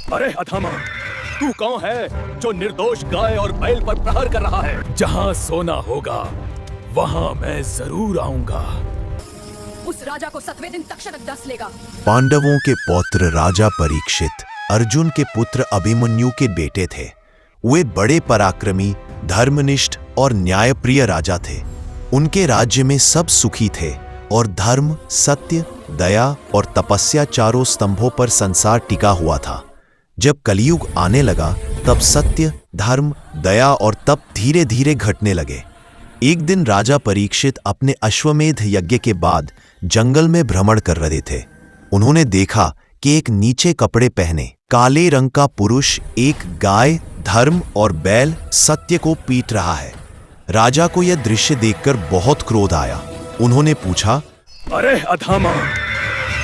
अरे अधमा, तू कौन है जो निर्दोष गाय और बैल पर प्रहार कर रहा है? जहाँ सोना होगा वहाँ मैं जरूर आऊंगा। उस राजा को 7वें दिन तक्षक डस लेगा। पांडवों के पौत्र राजा परीक्षित अर्जुन के पुत्र अभिमन्यु के बेटे थे। वे बड़े पराक्रमी, धर्मनिष्ठ और न्यायप्रिय राजा थे। उनके राज्य में सब सुखी थे और धर्म, सत्य, दया और तपस्या चारों स्तंभों पर संसार टिका हुआ था। जब कलयुग आने लगा तब सत्य, धर्म, दया और तप धीरे धीरे घटने लगे। एक दिन राजा परीक्षित अपने अश्वमेध यज्ञ के बाद जंगल में भ्रमण कर रहे थे। उन्होंने देखा कि एक नीचे कपड़े पहने काले रंग का पुरुष एक गाय, धर्म और बैल सत्य को पीट रहा है। राजा को यह दृश्य देखकर बहुत क्रोध आया। उन्होंने पूछा, अरे अधमा,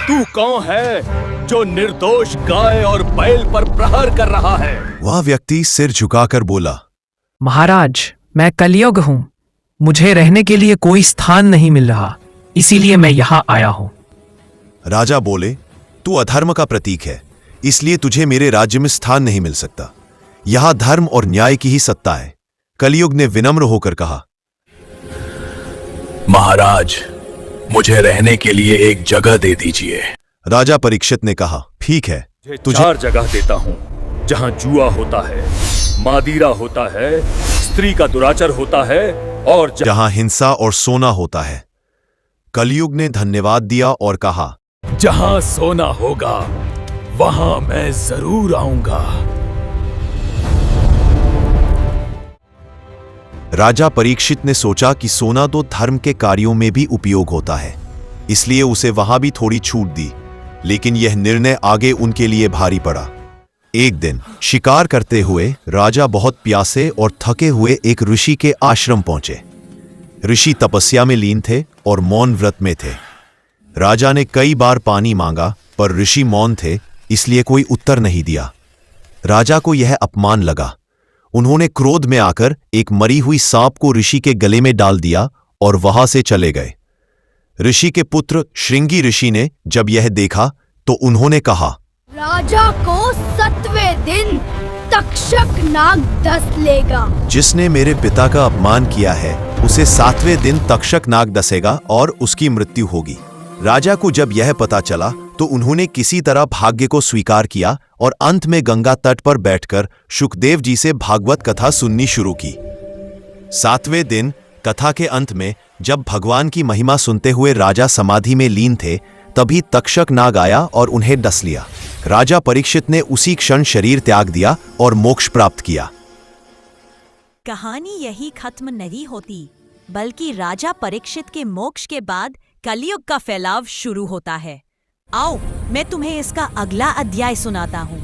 तू कौन है जो निर्दोष गाय और बैल पर प्रहार कर रहा है? वह व्यक्ति सिर झुकाकर बोला, महाराज, मैं कलयुग हूं। मुझे रहने के लिए कोई स्थान नहीं मिल रहा, इसीलिए मैं यहाँ आया हूं। राजा बोले, तू अधर्म का प्रतीक है, इसलिए तुझे मेरे राज्य में स्थान नहीं मिल सकता। यहां धर्म और न्याय की ही सत्ता है। कलयुग ने विनम्र होकर कहा, महाराज, मुझे रहने के लिए एक जगह दे दीजिए। राजा परीक्षित ने कहा, ठीक है, तुझे 4 जगह देता हूँ जहाँ जुआ होता है, मादीरा होता है, स्त्री का दुराचार होता है और जहां हिंसा और सोना होता है। कलयुग ने धन्यवाद दिया और कहा, जहाँ सोना होगा वहाँ मैं जरूर आऊंगा। राजा परीक्षित ने सोचा कि सोना तो धर्म के कार्यों में भी उपयोग होता है, इसलिए उसे वहां भी थोड़ी छूट दी। लेकिन यह निर्णय आगे उनके लिए भारी पड़ा। एक दिन शिकार करते हुए राजा बहुत प्यासे और थके हुए एक ऋषि के आश्रम पहुंचे। ऋषि तपस्या में लीन थे और मौन व्रत में थे। राजा ने कई बार पानी मांगा पर ऋषि मौन थे, इसलिए कोई उत्तर नहीं दिया। राजा को यह अपमान लगा। उन्होंने क्रोध में आकर एक मरी हुई सांप को ऋषि के गले में डाल दिया और वहां से चले गए। ऋषि के पुत्र श्रृंगी ऋषि ने जब यह देखा तो उन्होंने कहा, राजा को 7वें दिन तक्षक नाग डस लेगा। जिसने मेरे पिता का अपमान किया है उसे 7वें दिन तक्षक नाग डसेगा और उसकी मृत्यु होगी। राजा को जब यह पता चला तो उन्होंने किसी तरह भाग्य को स्वीकार किया और अंत में गंगा तट पर बैठकर शुकदेव जी से भागवत कथा सुननी शुरू की। 7वें दिन कथा के अंत में जब भगवान की महिमा सुनते हुए राजा समाधि में लीन थे, तभी तक्षक नाग आया और उन्हें डस लिया। राजा परीक्षित ने उसी क्षण शरीर त्याग दिया और मोक्ष प्राप्त किया। कहानी यही खत्म नहीं होती, बल्कि राजा परीक्षित के मोक्ष के बाद कलयुग का फैलाव शुरू होता है। आओ, मैं तुम्हें इसका अगला अध्याय सुनाता हूँ।